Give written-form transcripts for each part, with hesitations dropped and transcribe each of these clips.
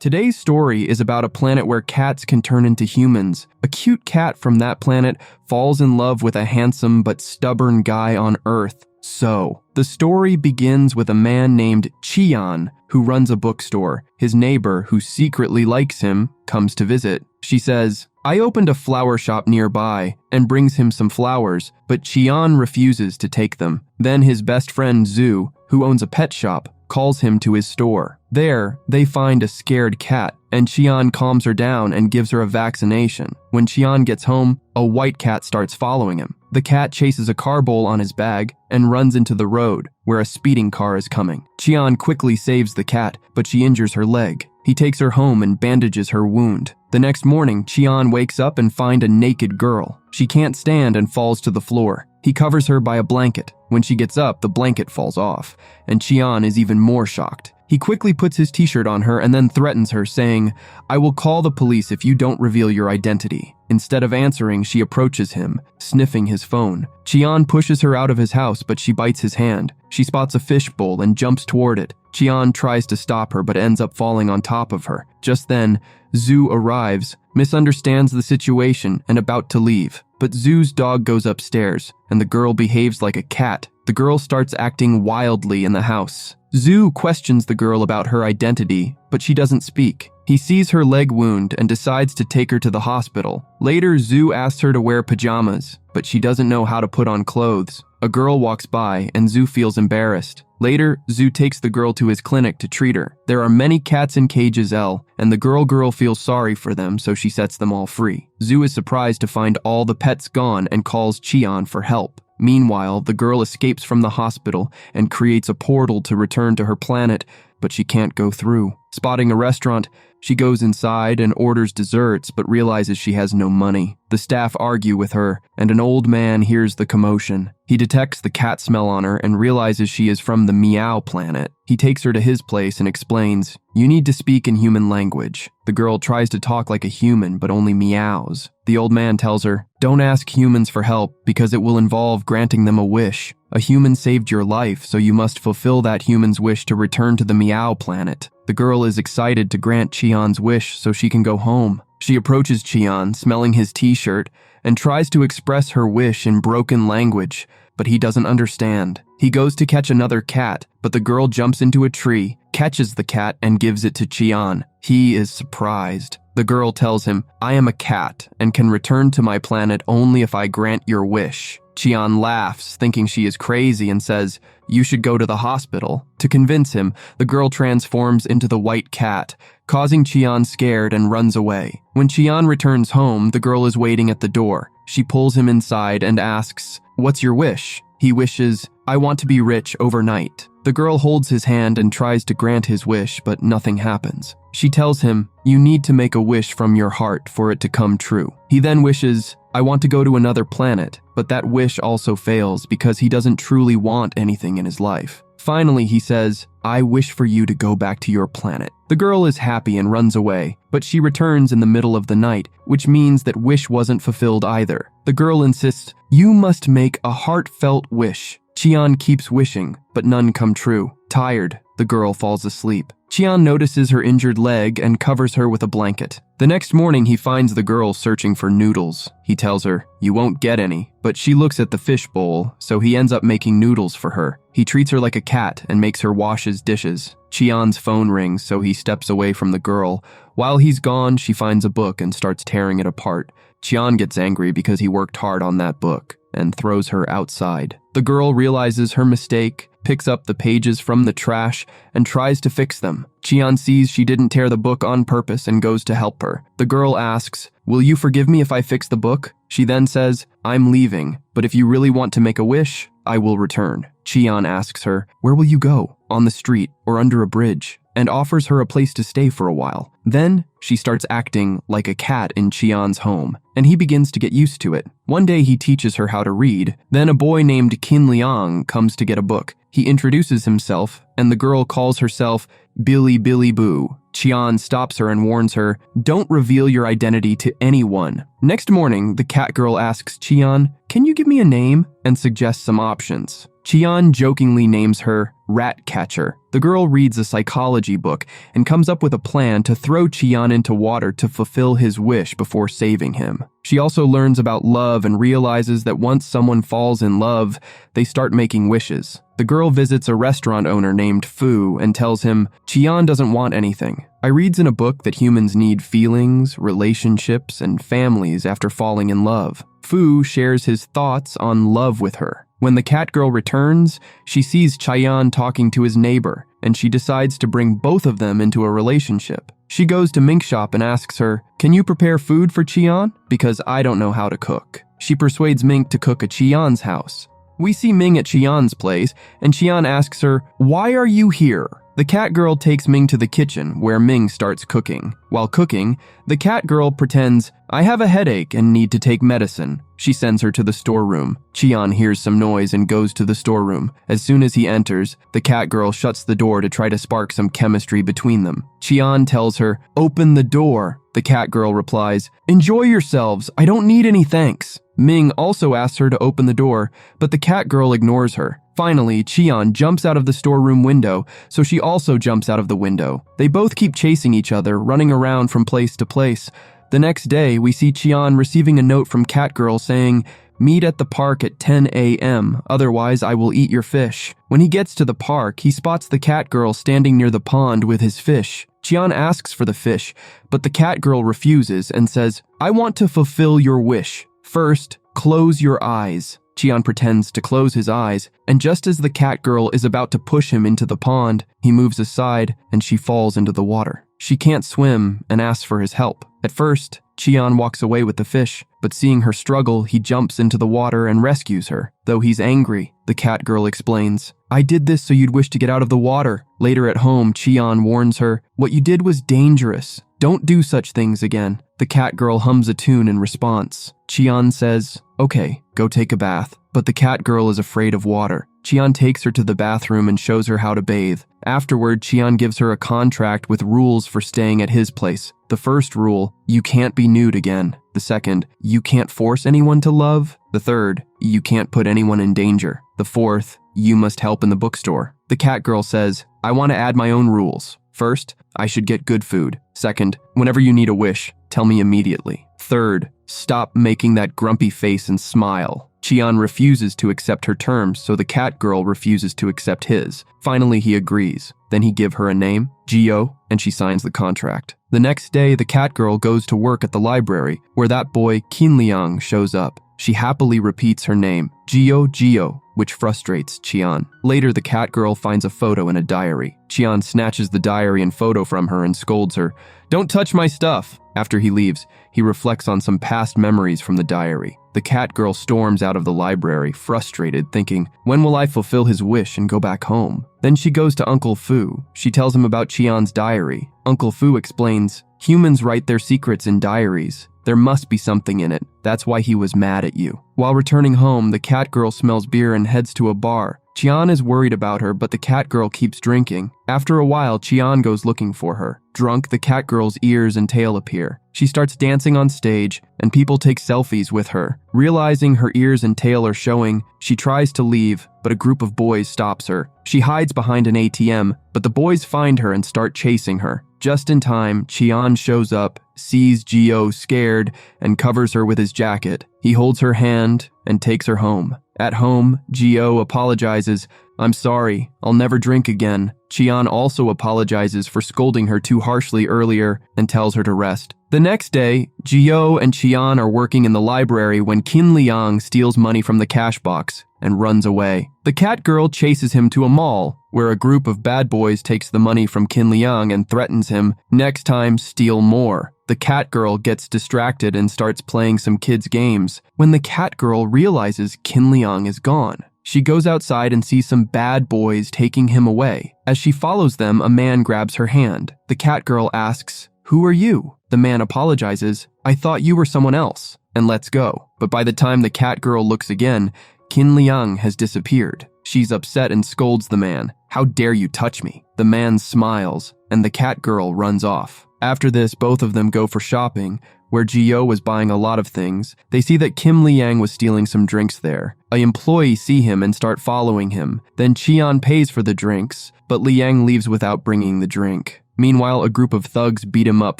Today's story is about a planet where cats can turn into humans. A cute cat from that planet falls in love with a handsome but stubborn guy on Earth. So, the story begins with a man named Chian who runs a bookstore. His neighbor, who secretly likes him, comes to visit. She says, "I opened a flower shop nearby," and brings him some flowers, but Chian refuses to take them. Then his best friend Zhu, who owns a pet shop, calls him to his store. There, they find a scared cat, and Chian calms her down and gives her a vaccination. When Chian gets home, a white cat starts following him. The cat chases a car bowl on his bag and runs into the road, where a speeding car is coming. Chian quickly saves the cat, but she injures her leg. He takes her home and bandages her wound. The next morning, Chian wakes up and finds a naked girl. She can't stand and falls to the floor. He covers her by a blanket. When she gets up, the blanket falls off, and Chian is even more shocked. He quickly puts his t-shirt on her and then threatens her, saying, "I will call the police if you don't reveal your identity." Instead of answering, she approaches him, sniffing his phone. Chian pushes her out of his house, but she bites his hand. She spots a fish bowl and jumps toward it. Chian tries to stop her, but ends up falling on top of her. Just then, Zhu arrives, misunderstands the situation, and about to leave. But Zhu's dog goes upstairs, and the girl behaves like a cat. The girl starts acting wildly in the house. Zhu questions the girl about her identity, but she doesn't speak. He sees her leg wound and decides to take her to the hospital. Later, Zhu asks her to wear pajamas, but she doesn't know how to put on clothes. A girl walks by, and Zhu feels embarrassed. Later, Zhu takes the girl to his clinic to treat her. There are many cats in cages L, and the girl feels sorry for them, so she sets them all free. Zhu is surprised to find all the pets gone and calls Chian for help. Meanwhile, the girl escapes from the hospital and creates a portal to return to her planet, but she can't go through. Spotting a restaurant, she goes inside and orders desserts but realizes she has no money. The staff argue with her, and an old man hears the commotion. He detects the cat smell on her and realizes she is from the Meow planet. He takes her to his place and explains, "You need to speak in human language." The girl tries to talk like a human but only meows. The old man tells her, "Don't ask humans for help because it will involve granting them a wish. A human saved your life, so you must fulfill that human's wish to return to the Meow planet." The girl is excited to grant Chian's wish so she can go home. She approaches Chian, smelling his t-shirt, and tries to express her wish in broken language, but he doesn't understand. He goes to catch another cat, but the girl jumps into a tree, catches the cat, and gives it to Chian. He is surprised. The girl tells him, "I am a cat and can return to my planet only if I grant your wish." Chian laughs, thinking she is crazy, and says, "You should go to the hospital." To convince him, the girl transforms into the white cat, causing Chian scared and runs away. When Chian returns home, the girl is waiting at the door. She pulls him inside and asks, "What's your wish?" He wishes, "I want to be rich overnight." The girl holds his hand and tries to grant his wish, but nothing happens. She tells him, "You need to make a wish from your heart for it to come true." He then wishes, "I want to go to another planet," but that wish also fails because he doesn't truly want anything in his life. Finally, he says, "I wish for you to go back to your planet." The girl is happy and runs away, but she returns in the middle of the night, which means that wish wasn't fulfilled either. The girl insists, "You must make a heartfelt wish." Chian keeps wishing, but none come true. Tired, the girl falls asleep. Chian notices her injured leg and covers her with a blanket. The next morning, he finds the girl searching for noodles. He tells her, "You won't get any," but she looks at the fish bowl, so he ends up making noodles for her. He treats her like a cat and makes her wash his dishes. Chian's phone rings, so he steps away from the girl. While he's gone, she finds a book and starts tearing it apart. Chian gets angry because he worked hard on that book and throws her outside. The girl realizes her mistake, picks up the pages from the trash, and tries to fix them. Chian sees she didn't tear the book on purpose and goes to help her. The girl asks, "Will you forgive me if I fix the book?" She then says, "I'm leaving, but if you really want to make a wish, I will return." Chian asks her, "Where will you go? On the street or under a bridge?" and offers her a place to stay for a while. Then, she starts acting like a cat in Chian's home, and he begins to get used to it. One day he teaches her how to read. Then a boy named Qin Liang comes to get a book. He introduces himself, and the girl calls herself Billy Billy Boo. Chian stops her and warns her, "Don't reveal your identity to anyone." Next morning, the cat girl asks Chian, "Can you give me a name?" and suggests some options. Chian jokingly names her Rat Catcher. The girl reads a psychology book and comes up with a plan to throw Chian into water to fulfill his wish before saving him. She also learns about love and realizes that once someone falls in love, they start making wishes. The girl visits a restaurant owner named Fu and tells him Chian doesn't want anything. I reads in a book that humans need feelings, relationships, and families after falling in love. Fu shares his thoughts on love with her. When the cat girl returns, she sees Chian talking to his neighbor, and she decides to bring both of them into a relationship. She goes to Mink's shop and asks her, "Can you prepare food for Chian? Because I don't know how to cook." She persuades Mink to cook at Chian's house. We see Ming at Chian's place, and Chian asks her, "Why are you here?" The cat girl takes Ming to the kitchen, where Ming starts cooking. While cooking, the cat girl pretends, "I have a headache and need to take medicine." She sends her to the storeroom. Chian hears some noise and goes to the storeroom. As soon as he enters, the cat girl shuts the door to try to spark some chemistry between them. Chian tells her, "Open the door." The cat girl replies, "Enjoy yourselves, I don't need any thanks." Ming also asks her to open the door, but the cat girl ignores her. Finally, Chian jumps out of the storeroom window, so she also jumps out of the window. They both keep chasing each other, running around from place to place. The next day, we see Chian receiving a note from Cat Girl saying, "Meet at the park at 10 a.m., otherwise I will eat your fish." When he gets to the park, he spots the cat girl standing near the pond with his fish. Chian asks for the fish, but the cat girl refuses and says, "I want to fulfill your wish. First, close your eyes." Chian pretends to close his eyes, and just as the cat girl is about to push him into the pond, he moves aside and she falls into the water. She can't swim and asks for his help. At first, Chian walks away with the fish, but seeing her struggle, he jumps into the water and rescues her. Though he's angry, the cat girl explains, "I did this so you'd wish to get out of the water." Later at home, Chian warns her, "What you did was dangerous. Don't do such things again." The cat girl hums a tune in response. Chian says, "Okay, go take a bath." But the cat girl is afraid of water. Chian takes her to the bathroom and shows her how to bathe. Afterward, Chian gives her a contract with rules for staying at his place. The first rule, you can't be nude again. The second, you can't force anyone to love. The third, you can't put anyone in danger. The fourth, you must help in the bookstore. The cat girl says, "I want to add my own rules. First, I should get good food. Second, whenever you need a wish, tell me immediately. Third, stop making that grumpy face and smile." Chian refuses to accept her terms, so the cat girl refuses to accept his. Finally, he agrees. Then he gives her a name, Gio, and she signs the contract. The next day, the cat girl goes to work at the library, where that boy, Qinliang, shows up. She happily repeats her name, Gio, which frustrates Chian. Later, the cat girl finds a photo in a diary. Chian snatches the diary and photo from her and scolds her, "Don't touch my stuff." After he leaves, he reflects on some past memories from the diary. The cat girl storms out of the library, frustrated, thinking, "When will I fulfill his wish and go back home?" Then she goes to Uncle Fu. She tells him about Chian's diary. Uncle Fu explains, "Humans write their secrets in diaries. There must be something in it. That's why he was mad at you." While returning home, the cat girl smells beer and heads to a bar. Chian is worried about her, but the cat girl keeps drinking. After a while, Chian goes looking for her. Drunk, the cat girl's ears and tail appear. She starts dancing on stage, and people take selfies with her. Realizing her ears and tail are showing, she tries to leave, but a group of boys stops her. She hides behind an ATM, but the boys find her and start chasing her. Just in time, Chian shows up, sees Gio scared, and covers her with his jacket. He holds her hand and takes her home. At home, Gio apologizes, "I'm sorry, I'll never drink again." Chian also apologizes for scolding her too harshly earlier and tells her to rest. The next day, Gio and Chian are working in the library when Qinliang steals money from the cash box and runs away. The cat girl chases him to a mall, where a group of bad boys takes the money from Qinliang and threatens him, "Next time, steal more." The cat girl gets distracted and starts playing some kids' games. When the cat girl realizes Qinliang is gone, she goes outside and sees some bad boys taking him away. As she follows them, a man grabs her hand. The cat girl asks, "Who are you?" The man apologizes, "I thought you were someone else," and lets go. But by the time the cat girl looks again, Qinliang has disappeared. She's upset and scolds the man, "How dare you touch me?" The man smiles, and the cat girl runs off. After this, both of them go for shopping, where Gio was buying a lot of things. They see that Kim Liang was stealing some drinks there. An employee see him and start following him. Then Cheon pays for the drinks, but Liang leaves without bringing the drink. Meanwhile, a group of thugs beat him up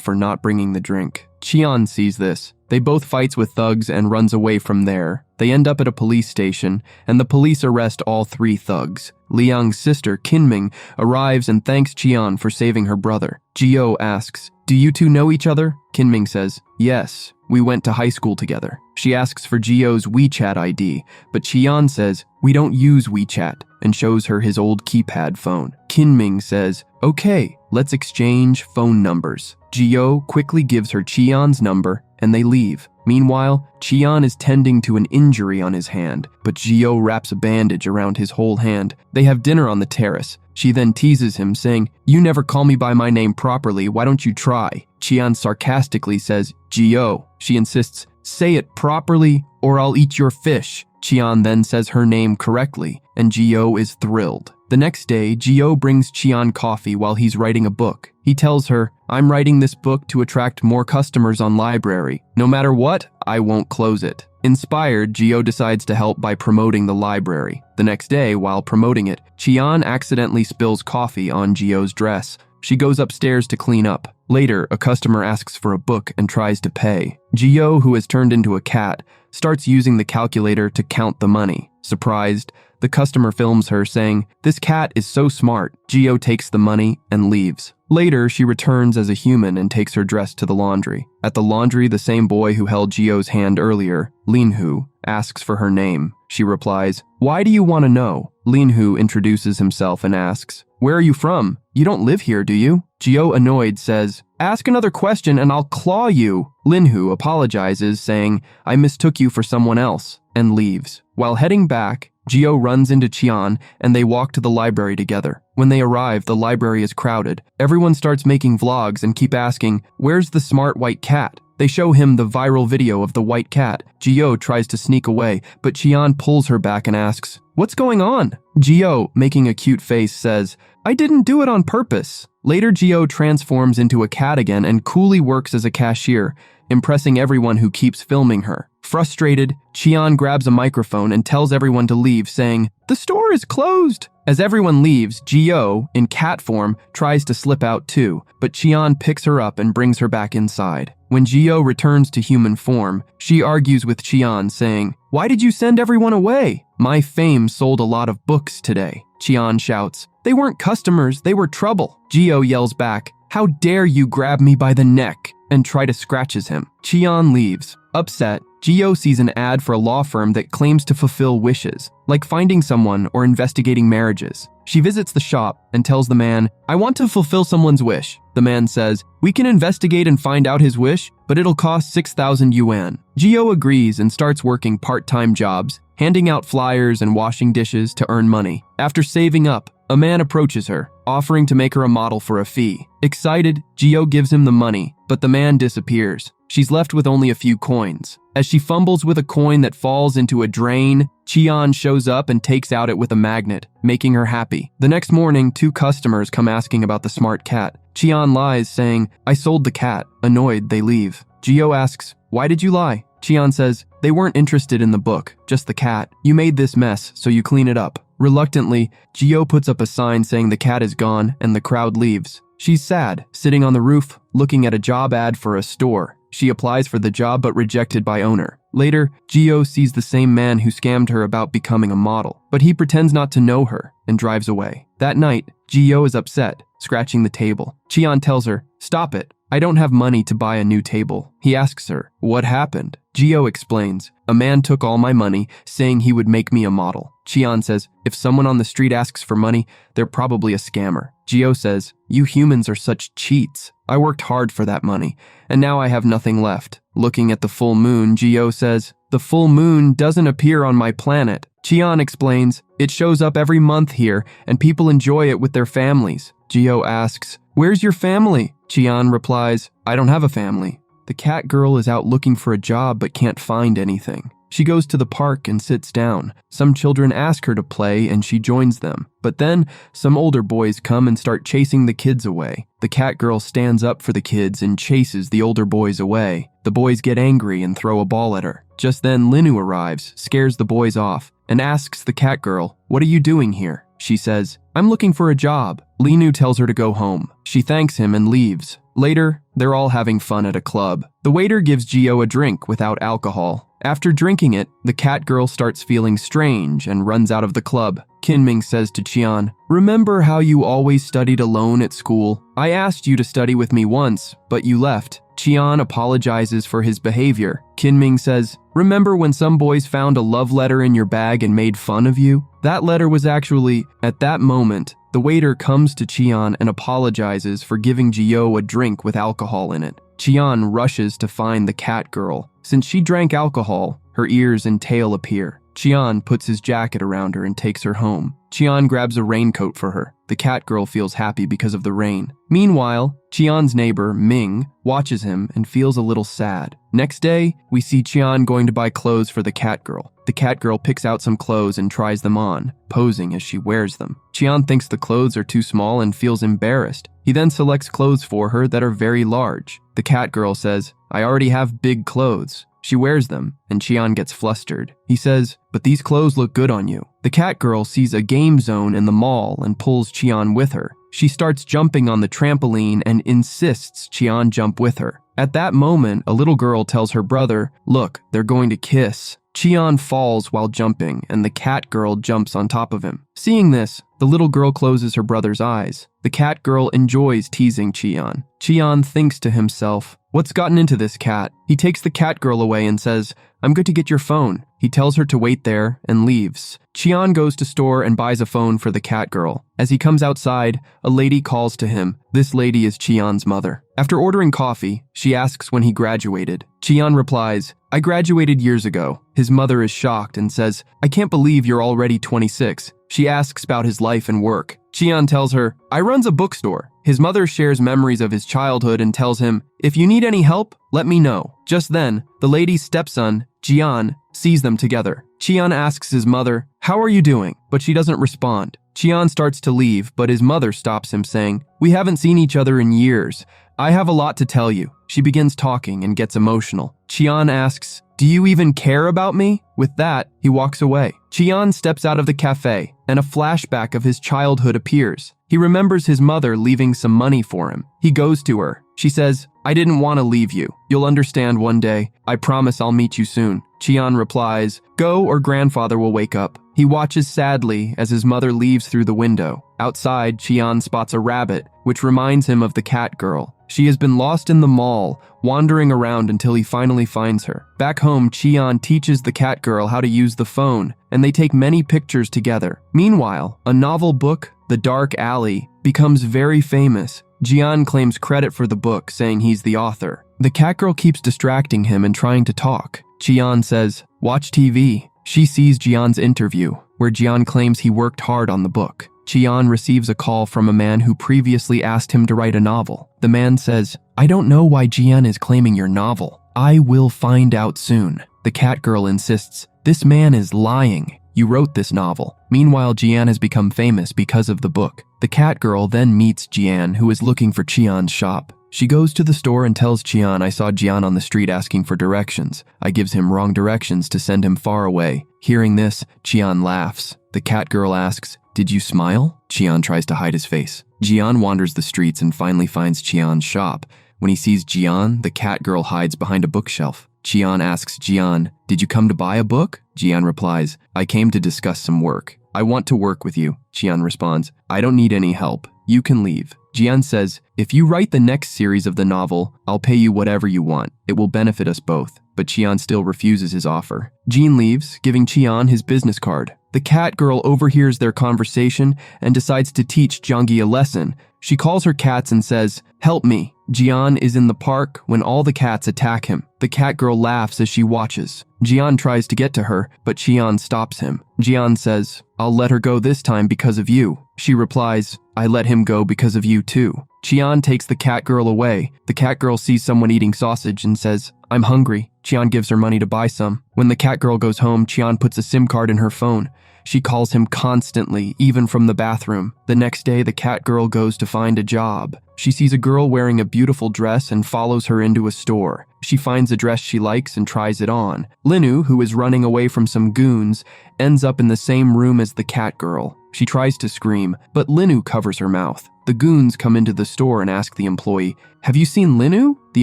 for not bringing the drink. Cheon sees this. They both fights with thugs and runs away from there. They end up at a police station, and the police arrest all 3 thugs. Liang's sister, Kinming, arrives and thanks Cheon for saving her brother. Gio asks, "Do you two know each other?" Kinming says, "Yes, we went to high school together." She asks for Gio's WeChat ID, but Cheon says, "We don't use WeChat," and shows her his old keypad phone. Kinming says, "Okay, let's exchange phone numbers." Gio quickly gives her Cheon's number, and they leave. Meanwhile, Cheon is tending to an injury on his hand, but Gio wraps a bandage around his whole hand. They have dinner on the terrace. She then teases him, saying, "You never call me by my name properly, why don't you try?" Cheon sarcastically says, "Gio." She insists, "Say it properly or I'll eat your fish." Cheon then says her name correctly, and Gio is thrilled. The next day, Gio brings Cheon coffee while he's writing a book. He tells her, "I'm writing this book to attract more customers on library. No matter what, I won't close it." Inspired, Gio decides to help by promoting the library. The next day, while promoting it, Cheon accidentally spills coffee on Gio's dress. She goes upstairs to clean up. Later, a customer asks for a book and tries to pay. Gio, who has turned into a cat, starts using the calculator to count the money. Surprised, the customer films her saying, "This cat is so smart." Gio takes the money and leaves. Later, she returns as a human and takes her dress to the laundry. At the laundry, the same boy who held Gio's hand earlier, Linhu, asks for her name. She replies, "Why do you want to know?" Linhu introduces himself and asks, "Where are you from? You don't live here, do you?" Gio, annoyed, says, "Ask another question and I'll claw you." Linhu apologizes, saying, "I mistook you for someone else," and leaves. While heading back, Gio runs into Cheon and they walk to the library together. When they arrive, the library is crowded. Everyone starts making vlogs and keep asking, "Where's the smart white cat?" They show him the viral video of the white cat. Gio tries to sneak away, but Cheon pulls her back and asks, "What's going on?" Gio, making a cute face, says, "I didn't do it on purpose." Later, Gio transforms into a cat again and coolly works as a cashier, impressing everyone who keeps filming her. Frustrated, Cheon grabs a microphone and tells everyone to leave, saying, "The store is closed." As everyone leaves, Gio, in cat form, tries to slip out too, but Cheon picks her up and brings her back inside. When Gio returns to human form, she argues with Cheon, saying, "Why did you send everyone away? My fame sold a lot of books today." Cheon shouts, "They weren't customers, they were trouble." Gio yells back, "How dare you grab me by the neck?" and try to scratches him. Cheon leaves. Upset, Gio sees an ad for a law firm that claims to fulfill wishes, like finding someone or investigating marriages. She visits the shop and tells the man, "I want to fulfill someone's wish." The man says, "We can investigate and find out his wish, but it'll cost 6,000 yuan. Gio agrees and starts working part-time jobs, handing out flyers and washing dishes to earn money. After saving up, a man approaches her, offering to make her a model for a fee. Excited, Gio gives him the money, but the man disappears. She's left with only a few coins. As she fumbles with a coin that falls into a drain, Cheon shows up and takes out it with a magnet, making her happy. The next morning, 2 customers come asking about the smart cat. Cheon lies, saying, "I sold the cat." Annoyed, they leave. Gio asks, "Why did you lie?" Cheon says, "They weren't interested in the book, just the cat. You made this mess, so you clean it up." Reluctantly, Gio puts up a sign saying the cat is gone, and the crowd leaves. She's sad, sitting on the roof, looking at a job ad for a store. She applies for the job but rejected by owner. Later, Gio sees the same man who scammed her about becoming a model, but he pretends not to know her and drives away. That night, Gio is upset, scratching the table. Cheon tells her, "Stop it. I don't have money to buy a new table." He asks her, "What happened?" Gio explains, "A man took all my money, saying he would make me a model." Cheon says, "If someone on the street asks for money, they're probably a scammer." Gio says, "You humans are such cheats. I worked hard for that money, and now I have nothing left." Looking at the full moon, Gio says, "The full moon doesn't appear on my planet." Cheon explains, "It shows up every month here, and people enjoy it with their families." Gio asks, "Where's your family?" Cheon replies, "I don't have a family." The cat girl is out looking for a job but can't find anything. She goes to the park and sits down. Some children ask her to play and she joins them. But then, some older boys come and start chasing the kids away. The cat girl stands up for the kids and chases the older boys away. The boys get angry and throw a ball at her. Just then, Linu arrives, scares the boys off, and asks the cat girl, "What are you doing here?" She says, "I'm looking for a job." Linu tells her to go home. She thanks him and leaves. Later, they're all having fun at a club. The waiter gives Gio a drink without alcohol. After drinking it, the cat girl starts feeling strange and runs out of the club. Kinming says to Qian, "Remember how you always studied alone at school? I asked you to study with me once, but you left." Qian apologizes for his behavior. Kinming says, "Remember when some boys found a love letter in your bag and made fun of you? That letter was actually..." At that moment, the waiter comes to Qian and apologizes for giving Gio a drink with alcohol in it. Qian rushes to find the cat girl. Since she drank alcohol, her ears and tail appear. Qian puts his jacket around her and takes her home. Qian grabs a raincoat for her. The cat girl feels happy because of the rain. Meanwhile, Qian's neighbor, Ming, watches him and feels a little sad. Next day, we see Qian going to buy clothes for the cat girl. The cat girl picks out some clothes and tries them on, posing as she wears them. Qian thinks the clothes are too small and feels embarrassed. He then selects clothes for her that are very large. The cat girl says, "I already have big clothes." She wears them, and Qian gets flustered. He says, "But these clothes look good on you." The cat girl sees a game zone in the mall and pulls Qian with her. She starts jumping on the trampoline and insists Qian jump with her. At that moment, a little girl tells her brother, "Look, they're going to kiss." Qian falls while jumping, and the cat girl jumps on top of him. Seeing this, the little girl closes her brother's eyes. The cat girl enjoys teasing Qian. Qian thinks to himself, "What's gotten into this cat?" He takes the cat girl away and says, "I'm good to get your phone." He tells her to wait there and leaves. Qian goes to store and buys a phone for the cat girl. As he comes outside, a lady calls to him. This lady is Qian's mother. After ordering coffee, she asks when he graduated. Qian replies, "I graduated years ago." His mother is shocked and says, "I can't believe you're already 26. She asks about his life and work. Qian tells her, "I runs a bookstore." His mother shares memories of his childhood and tells him, "If you need any help, let me know." Just then, the lady's stepson, Jian, sees them together. Qian asks his mother, "How are you doing?" But she doesn't respond. Qian starts to leave, but his mother stops him saying, "We haven't seen each other in years. I have a lot to tell you." She begins talking and gets emotional. Qian asks, "Do you even care about me?" With that, he walks away. Qian steps out of the cafe, and a flashback of his childhood appears. He remembers his mother leaving some money for him. He goes to her. She says, "I didn't want to leave you. You'll understand one day. I promise I'll meet you soon." Qian replies, "Go or grandfather will wake up." He watches sadly as his mother leaves through the window. Outside, Qian spots a rabbit, which reminds him of the cat girl. She has been lost in the mall, wandering around until he finally finds her. Back home, Qian teaches the cat girl how to use the phone, and they take many pictures together. Meanwhile, a novel book, The Dark Alley, becomes very famous. Jian claims credit for the book, saying he's the author. The cat girl keeps distracting him and trying to talk. Jian says, "Watch TV." She sees Jian's interview, where Jian claims he worked hard on the book. Jian receives a call from a man who previously asked him to write a novel. The man says, "I don't know why Jian is claiming your novel. I will find out soon." The cat girl insists, "This man is lying. You wrote this novel." Meanwhile, Jian has become famous because of the book. The cat girl then meets Jian, who is looking for Qian's shop. She goes to the store and tells Qian, "I saw Jian on the street asking for directions. I gives him wrong directions to send him far away." Hearing this, Qian laughs. The cat girl asks, "Did you smile?" Qian tries to hide his face. Jian wanders the streets and finally finds Qian's shop. When he sees Jian, the cat girl hides behind a bookshelf. Qian asks Jian, "Did you come to buy a book?" Jian replies, "I came to discuss some work." "I want to work with you." Qian responds, "I don't need any help. You can leave." Jian says, "If you write the next series of the novel, I'll pay you whatever you want. It will benefit us both." But Qian still refuses his offer. Jian leaves, giving Qian his business card. The cat girl overhears their conversation and decides to teach Jiangyi a lesson. She calls her cats and says, "Help me." Jian is in the park when all the cats attack him. The cat girl laughs as she watches. Jian tries to get to her, but Qian stops him. Jian says, "I'll let her go this time because of you." She replies, "I let him go because of you too." Chian takes the cat girl away. The cat girl sees someone eating sausage and says, "I'm hungry." Chian gives her money to buy some. When the cat girl goes home, Chian puts a SIM card in her phone. She calls him constantly, even from the bathroom. The next day, the cat girl goes to find a job. She sees a girl wearing a beautiful dress and follows her into a store. She finds a dress she likes and tries it on. Linu, who is running away from some goons, ends up in the same room as the cat girl. She tries to scream, but Linu covers her mouth. The goons come into the store and ask the employee, "Have you seen Linu?" The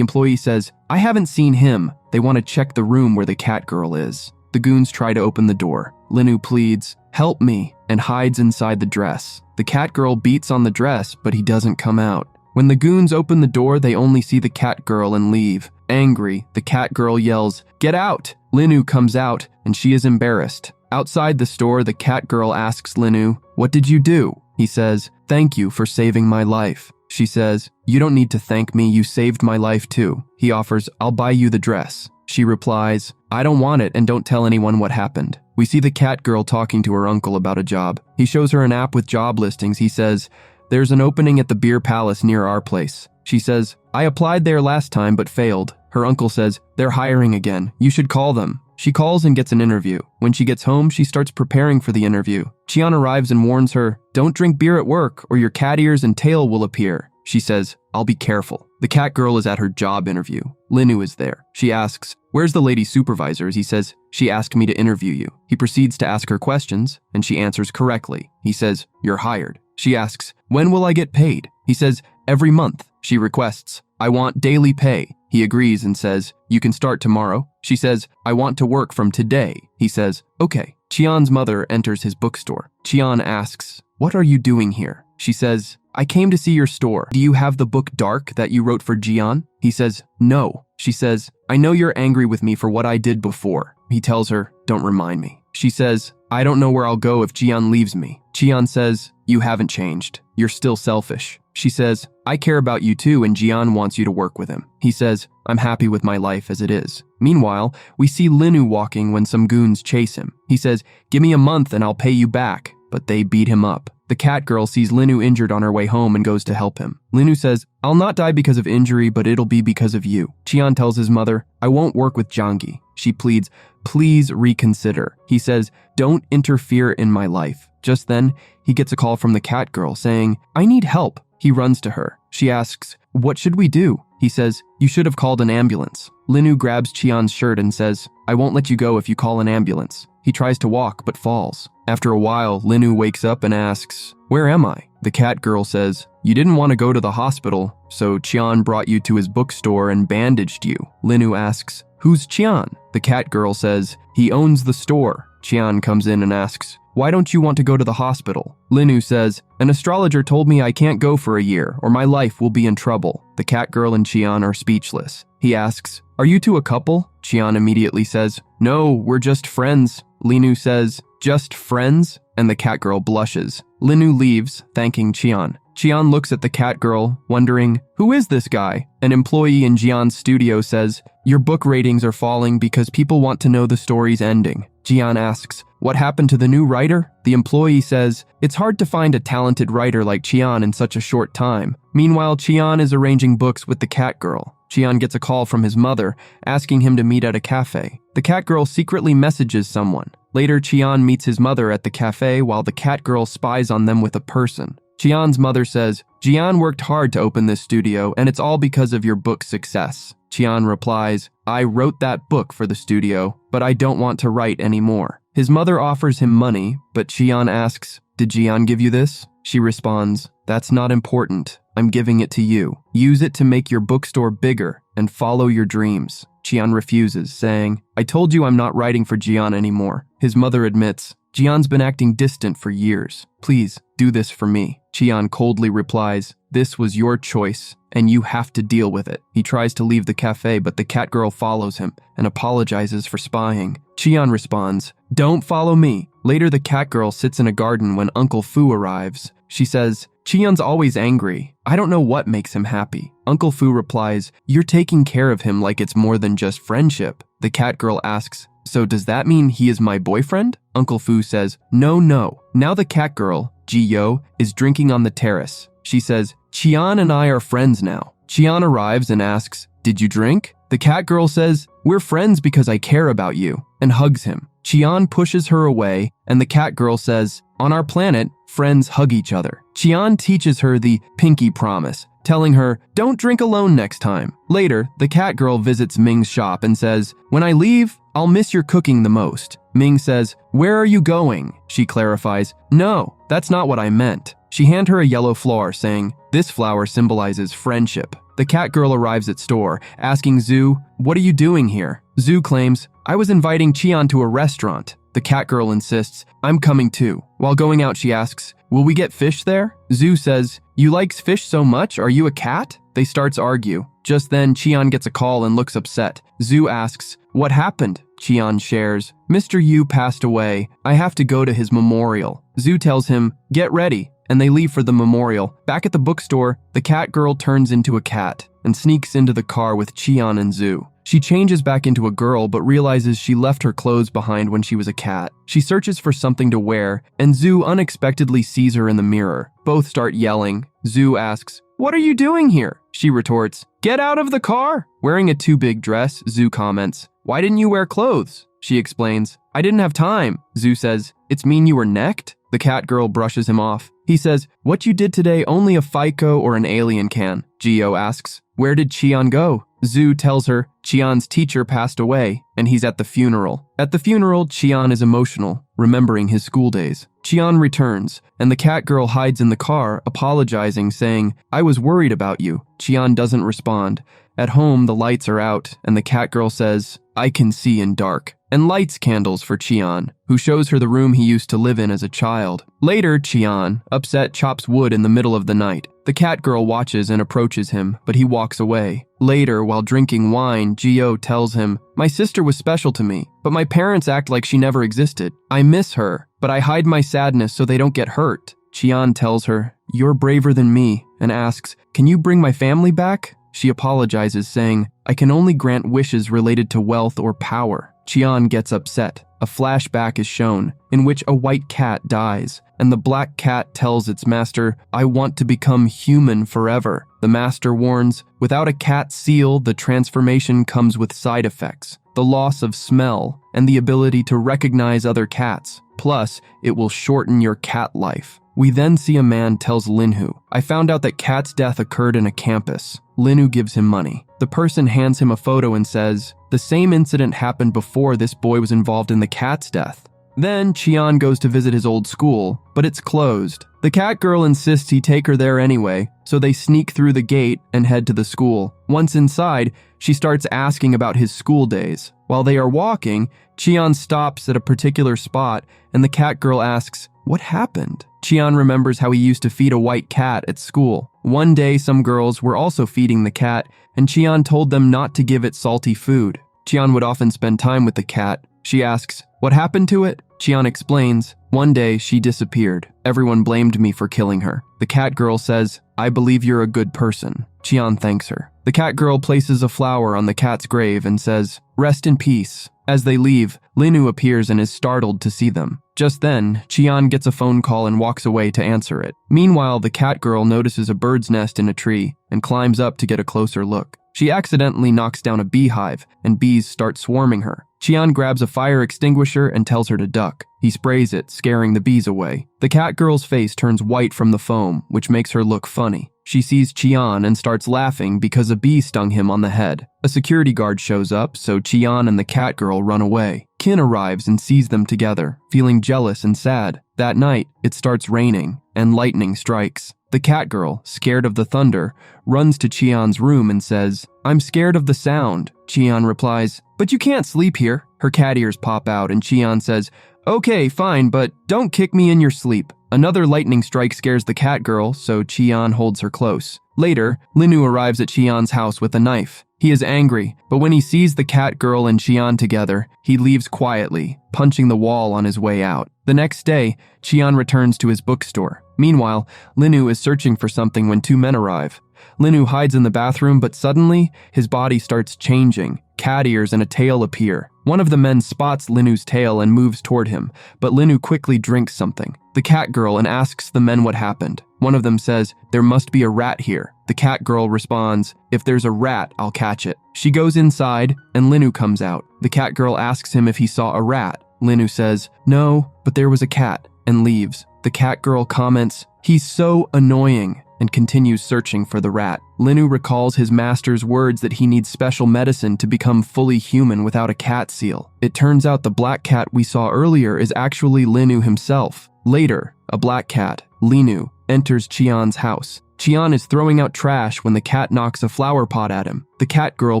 employee says, "I haven't seen him." They want to check the room where the cat girl is. The goons try to open the door. Linu pleads, "Help me," and hides inside the dress. The cat girl beats on the dress, but he doesn't come out. When the goons open the door, they only see the cat girl and leave. Angry, the cat girl yells, "Get out!" Linu comes out, and she is embarrassed. Outside the store, the cat girl asks Linu, "What did you do?" He says, "Thank you for saving my life." She says, "You don't need to thank me, you saved my life too." He offers, "I'll buy you the dress." She replies, "I don't want it and don't tell anyone what happened." We see the cat girl talking to her uncle about a job. He shows her an app with job listings. He says, "There's an opening at the beer palace near our place." She says, "I applied there last time but failed." Her uncle says, "They're hiring again. You should call them." She calls and gets an interview. When she gets home, she starts preparing for the interview. Chian arrives and warns her, "Don't drink beer at work or your cat ears and tail will appear." She says, "I'll be careful." The cat girl is at her job interview. Linu is there. She asks, "Where's the lady supervisor?" He says, "She asked me to interview you." He proceeds to ask her questions, and she answers correctly. He says, "You're hired." She asks, "When will I get paid?" He says, "Every month." She requests, "I want daily pay." He agrees and says, "You can start tomorrow." She says, "I want to work from today." He says, "Okay." Chian's mother enters his bookstore. Chian asks, "What are you doing here?" She says, "I came to see your store. Do you have the book Dark that you wrote for Jian?" He says, "No." She says, "I know you're angry with me for what I did before." He tells her, "Don't remind me." She says, "I don't know where I'll go if Jian leaves me." Jian says, "You haven't changed. You're still selfish." She says, "I care about you too and Jian wants you to work with him." He says, "I'm happy with my life as it is." Meanwhile, we see Linu walking when some goons chase him. He says, "Give me a month and I'll pay you back," but they beat him up. The cat girl sees Linu injured on her way home and goes to help him. Linu says, "I'll not die because of injury, but it'll be because of you." Chian tells his mother, "I won't work with Jangi." She pleads, "Please reconsider." He says, "Don't interfere in my life." Just then, he gets a call from the cat girl saying, "I need help." He runs to her. She asks, "What should we do?" He says, "You should have called an ambulance." Linu grabs Chian's shirt and says, "I won't let you go if you call an ambulance." He tries to walk but falls. After a while, Linu wakes up and asks, "Where am I?" The cat girl says, "You didn't want to go to the hospital, so Chian brought you to his bookstore and bandaged you." Linu asks, "Who's Chian?" The cat girl says, "He owns the store." Chian comes in and asks, "Why don't you want to go to the hospital?" Linu says, "An astrologer told me I can't go for a year or my life will be in trouble." The cat girl and Chian are speechless. He asks, "Are you two a couple?" Chian immediately says, "No, we're just friends." Linu says, "Just friends?" And the cat girl blushes. Linu leaves, thanking Chian. Chian looks at the cat girl, wondering, "Who is this guy?" An employee in Jian's studio says, "Your book ratings are falling because people want to know the story's ending." Jian asks, "What happened to the new writer?" The employee says, "It's hard to find a talented writer like Chian in such a short time." Meanwhile, Chian is arranging books with the cat girl. Chian gets a call from his mother, asking him to meet at a cafe. The cat girl secretly messages someone. Later, Chian meets his mother at the cafe while the cat girl spies on them with a person. Chian's mother says, "Jian worked hard to open this studio, and it's all because of your book's success." Chian replies, "I wrote that book for the studio, but I don't want to write anymore." His mother offers him money, but Chian asks, "Did Jian give you this?" She responds, "That's not important. I'm giving it to you. Use it to make your bookstore bigger and follow your dreams." Chian refuses, saying, "I told you I'm not writing for Jian anymore." His mother admits, "Jian's been acting distant for years. Please, do this for me." Chian coldly replies, "This was your choice, and you have to deal with it." He tries to leave the cafe, but the cat girl follows him and apologizes for spying. Chian responds, "Don't follow me." Later, the cat girl sits in a garden when Uncle Fu arrives. She says, "Chian's always angry. I don't know what makes him happy." Uncle Fu replies, "You're taking care of him like it's more than just friendship." The cat girl asks, "So does that mean he is my boyfriend?" Uncle Fu says, No. Now the cat girl, Ji Yo, is drinking on the terrace. She says, Qian and I are friends now. Qian arrives and asks, did you drink? The cat girl says, we're friends because I care about you, and hugs him. Qian pushes her away, and the cat girl says, on our planet, friends hug each other. Qian teaches her the pinky promise, telling her, don't drink alone next time. Later, the cat girl visits Ming's shop and says, when I leave, I'll miss your cooking the most. Ming says, where are you going? She clarifies, no, that's not what I meant. She hands her a yellow flower, saying, this flower symbolizes friendship. The cat girl arrives at store, asking Zhu, what are you doing here? Zhu claims, I was inviting Qian to a restaurant. The cat girl insists, I'm coming too. While going out, she asks, will we get fish there? Zhu says, you likes fish so much, are you a cat? They starts argue. Just then, Qian gets a call and looks upset. Zhu asks, what happened? Qian shares, Mr. Yu passed away. I have to go to his memorial. Zhu tells him, get ready, and they leave for the memorial. Back at the bookstore, the cat girl turns into a cat and sneaks into the car with Qian and Zhu. She changes back into a girl but realizes she left her clothes behind when she was a cat. She searches for something to wear, and Zhu unexpectedly sees her in the mirror. Both start yelling. Zhu asks, what are you doing here? She retorts, get out of the car! Wearing a too big dress, Zhu comments, why didn't you wear clothes? She explains, I didn't have time. Zhu says, it's mean you were necked? The cat girl brushes him off. He says, what you did today only a Fico or an alien can. Gio asks, where did Qian go? Zhu tells her Qian's teacher passed away and he's at the funeral. At the funeral, Qian is emotional, remembering his school days. Qian returns, and the cat girl hides in the car, apologizing, saying, I was worried about you. Qian doesn't respond. At home, the lights are out, and the cat girl says, I can see in dark, and lights candles for Qian, who shows her the room he used to live in as a child. Later, Qian, upset, chops wood in the middle of the night. The cat girl watches and approaches him, but he walks away. Later, while drinking wine, Gio tells him, my sister was special to me, but my parents act like she never existed. I miss her, but I hide my sadness so they don't get hurt. Qian tells her, you're braver than me, and asks, can you bring my family back? She apologizes, saying, I can only grant wishes related to wealth or power. Qian gets upset. A flashback is shown, in which a white cat dies, and the black cat tells its master, I want to become human forever. The master warns, without a cat seal, the transformation comes with side effects, the loss of smell, and the ability to recognize other cats. Plus, it will shorten your cat life. We then see a man tells Linhu, I found out that Cat's death occurred in a campus. Linhu gives him money. The person hands him a photo and says, the same incident happened before this boy was involved in the cat's death. Then Qian goes to visit his old school, but it's closed. The cat girl insists he take her there anyway, so they sneak through the gate and head to the school. Once inside, she starts asking about his school days. While they are walking, Qian stops at a particular spot, and the cat girl asks, what happened? Qian remembers how he used to feed a white cat at school. One day, some girls were also feeding the cat, and Qian told them not to give it salty food. Qian would often spend time with the cat. She asks, what happened to it? Qian explains, one day she disappeared. Everyone blamed me for killing her. The cat girl says, I believe you're a good person. Qian thanks her. The cat girl places a flower on the cat's grave and says, rest in peace. As they leave, Linhu appears and is startled to see them. Just then, Qian gets a phone call and walks away to answer it. Meanwhile, the cat girl notices a bird's nest in a tree and climbs up to get a closer look. She accidentally knocks down a beehive, and bees start swarming her. Qian grabs a fire extinguisher and tells her to duck. He sprays it, scaring the bees away. The cat girl's face turns white from the foam, which makes her look funny. She sees Qian and starts laughing because a bee stung him on the head. A security guard shows up, so Qian and the cat girl run away. Qin arrives and sees them together, feeling jealous and sad. That night, it starts raining, and lightning strikes. The cat girl, scared of the thunder, runs to Qian's room and says, I'm scared of the sound. Qian replies, but you can't sleep here. Her cat ears pop out and Qian says, okay, fine, but don't kick me in your sleep. Another lightning strike scares the cat girl, so Qian holds her close. Later, Linhu arrives at Qian's house with a knife. He is angry, but when he sees the cat girl and Qian together, he leaves quietly, punching the wall on his way out. The next day, Qian returns to his bookstore. Meanwhile, Linhu is searching for something when two men arrive. Linhu hides in the bathroom, but suddenly, his body starts changing. Cat ears and a tail appear. One of the men spots Linhu's tail and moves toward him, but Linhu quickly drinks something. the cat girl, and asks the men what happened. One of them says, "There must be a rat here." The cat girl responds, "If there's a rat, I'll catch it." She goes inside, and Linu comes out. The cat girl asks him if he saw a rat. Linu says, "No, but there was a cat," and leaves. The cat girl comments, "He's so annoying," and continues searching for the rat. Linu recalls his master's words that he needs special medicine to become fully human without a cat seal. It turns out the black cat we saw earlier is actually Linu himself. Later, a black cat, Linu, enters Qian's house. Qian is throwing out trash when the cat knocks a flower pot at him. The cat girl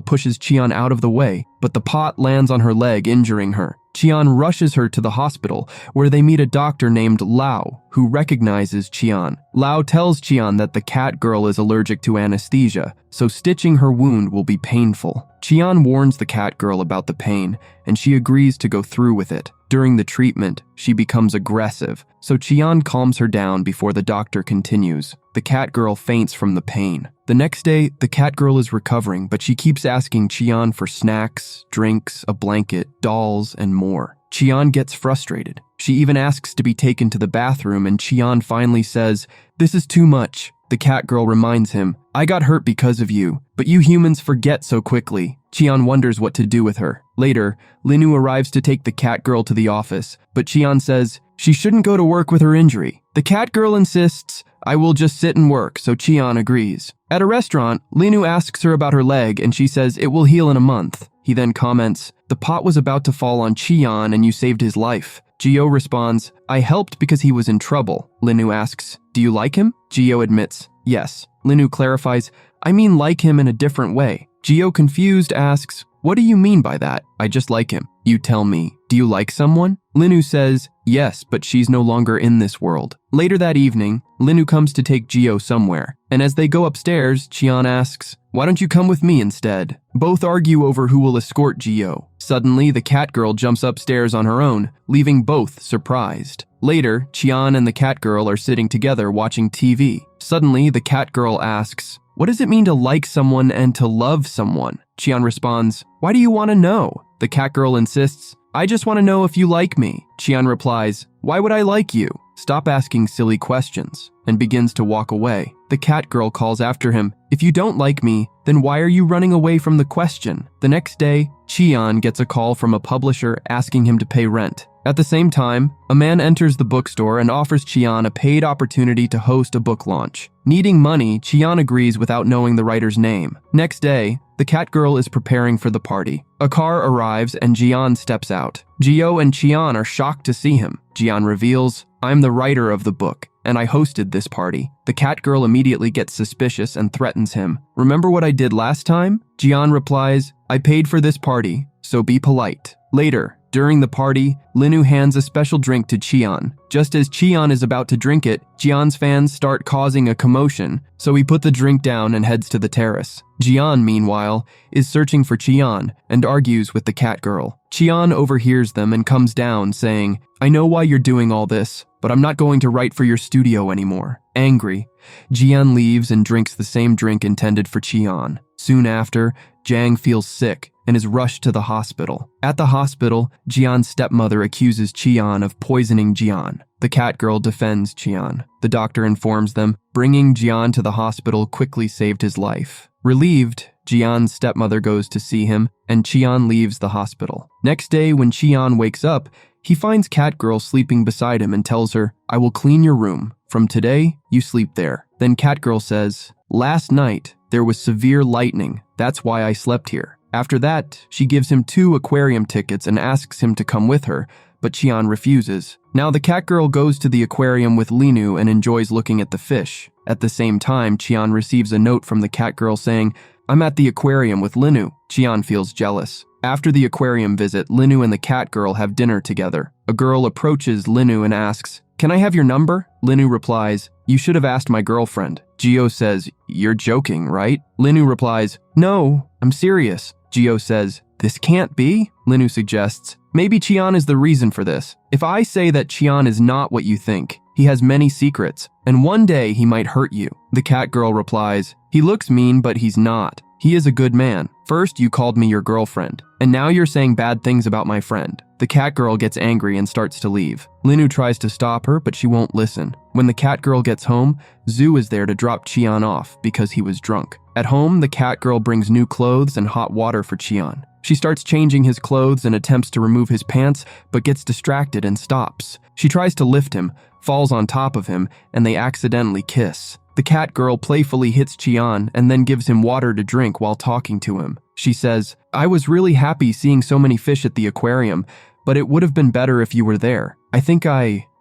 pushes Qian out of the way, but the pot lands on her leg, injuring her. Qian rushes her to the hospital, where they meet a doctor named Lao, who recognizes Qian. Lao tells Qian that the cat girl is allergic to anesthesia, so stitching her wound will be painful. Qian warns the cat girl about the pain, and she agrees to go through with it. During the treatment, she becomes aggressive, so Qian calms her down before the doctor continues. The cat girl faints from the pain. The next day, the cat girl is recovering, but she keeps asking Qian for snacks, drinks, a blanket, dolls, and more. Qian gets frustrated. She even asks to be taken to the bathroom, and Qian finally says, "This is too much." The cat girl reminds him, "I got hurt because of you, but you humans forget so quickly." Qian wonders what to do with her. Later, Linu arrives to take the cat girl to the office, but Qian says she shouldn't go to work with her injury. The cat girl insists, "I will just sit and work," so Qian agrees. At a restaurant, Linu asks her about her leg, and she says it will heal in a month. He then comments, "The pot was about to fall on Qian and you saved his life." Gio responds, "I helped because he was in trouble." Linu asks, "Do you like him?" Gio admits, "Yes." Linu clarifies, "I mean like him in a different way." Gio, confused, asks, "What do you mean by that?" "I just like him." "You tell me. Do you like someone?" Linu says, "Yes, but she's no longer in this world." Later that evening, Linu comes to take Gio somewhere, and as they go upstairs, Qian asks, "Why don't you come with me instead?" Both argue over who will escort Gio. Suddenly, the cat girl jumps upstairs on her own, leaving both surprised. Later, Qian and the cat girl are sitting together watching TV. Suddenly, the cat girl asks, "What does it mean to like someone and to love someone?" Qian responds, "Why do you want to know?" The cat girl insists, "I just want to know if you like me." Qian replies, "Why would I like you? Stop asking silly questions," and begins to walk away. The cat girl calls after him, "If you don't like me, then why are you running away from the question?" The next day, Qian gets a call from a publisher asking him to pay rent. At the same time, a man enters the bookstore and offers Qian a paid opportunity to host a book launch. Needing money, Qian agrees without knowing the writer's name. Next day, the cat girl is preparing for the party. A car arrives and Jian steps out. Gio and Qian are shocked to see him. Jian reveals, "I'm the writer of the book, and I hosted this party." The cat girl immediately gets suspicious and threatens him. "Remember what I did last time?" Jian replies, "I paid for this party, so be polite." Later, during the party, Linu hands a special drink to Qian. Just as Qian is about to drink it, Jian's fans start causing a commotion, so he put the drink down and heads to the terrace. Jian, meanwhile, is searching for Qian and argues with the cat girl. Qian overhears them and comes down, saying, "I know why you're doing all this, but I'm not going to write for your studio anymore." Angry, Jian leaves and drinks the same drink intended for Qian. Soon after, Jiang feels sick and is rushed to the hospital. At the hospital, Jian's stepmother accuses Qian of poisoning Jian. The cat girl defends Qian. The doctor informs them bringing Jian to the hospital quickly saved his life. Relieved, Jian's stepmother goes to see him, and Qian leaves the hospital. Next day, when Qian wakes up, he finds cat girl sleeping beside him and tells her, "I will clean your room. From today, you sleep there." Then cat girl says, "Last night, there was severe lightning. That's why I slept here." After that, she gives him 2 aquarium tickets and asks him to come with her, but Qian refuses. Now the cat girl goes to the aquarium with Linu and enjoys looking at the fish. At the same time, Qian receives a note from the cat girl saying, "I'm at the aquarium with Linu." Qian feels jealous. After the aquarium visit, Linu and the cat girl have dinner together. A girl approaches Linu and asks, "Can I have your number?" Linu replies, "You should have asked my girlfriend." Gio says, "You're joking, right?" Linu replies, "No, I'm serious." Gio says, "This can't be." Linu suggests, "Maybe Qian is the reason for this. If I say that Qian is not what you think, he has many secrets, and one day he might hurt you." The cat girl replies, "He looks mean, but he's not." He is a good man. First, you called me your girlfriend, and now you're saying bad things about my friend. The cat girl gets angry and starts to leave. Linu tries to stop her, but she won't listen. When the cat girl gets home, Zhu is there to drop Qian off because he was drunk. At home, the cat girl brings new clothes and hot water for Qian. She starts changing his clothes and attempts to remove his pants, but gets distracted and stops. She tries to lift him, falls on top of him, and they accidentally kiss. The cat girl playfully hits Qian and then gives him water to drink while talking to him. She says, "I was really happy seeing so many fish at the aquarium, but it would have been better if you were there.